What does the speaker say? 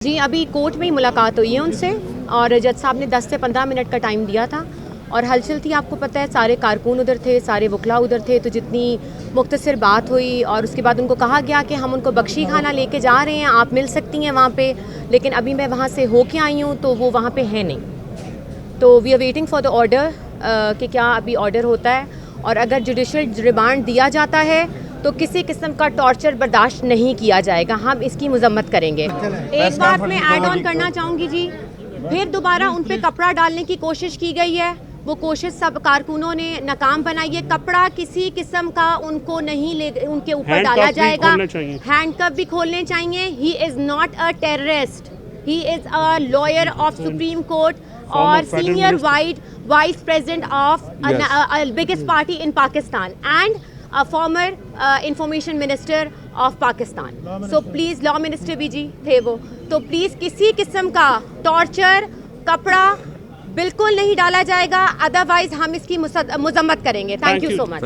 जी अभी कोर्ट में ही मुलाकात हुई है उनसे और जज साहब ने 10 से 15 मिनट का टाइम दिया था और हलचल थी। आपको पता है सारे कारकुन उधर थे, सारे वकला उधर थे, तो जितनी मुख्तसर बात हुई और उसके बाद उनको कहा गया कि हम उनको बख्शी खाना लेके जा रहे हैं, आप मिल सकती हैं वहाँ पे। लेकिन अभी मैं वहाँ से होके आई हूँ तो वो वहाँ पे है नहीं। तो we are waiting for the order कि क्या अभी ऑर्डर होता है, और अगर जुडिशल रिमांड दिया जाता है तो किसी किस्म का टॉर्चर बर्दाश्त नहीं किया जाएगा, हम इसकी मजम्मत करेंगे। एक बात मैं ऐड ऑन करना चाहूँगी जी, फिर दोबारा उन पे कपड़ा डालने की कोशिश की गई है, वो कोशिश सब कारकुनों ने नाकाम बनाई है। कपड़ा किसी किस्म का उनको नहीं उनके ऊपर डाला जाएगा, हैंडकफ भी खोलने चाहिए। He is not a terrorist, he is a lawyer of supreme court और senior vice president of biggest party in Pakistan and a former information minister of Pakistan. So please, law minister भी जी थे वो, तो please किसी किस्म का torture कपड़ा बिल्कुल नहीं डाला जाएगा, अदरवाइज हम इसकी मजम्मत करेंगे। Thank you so much.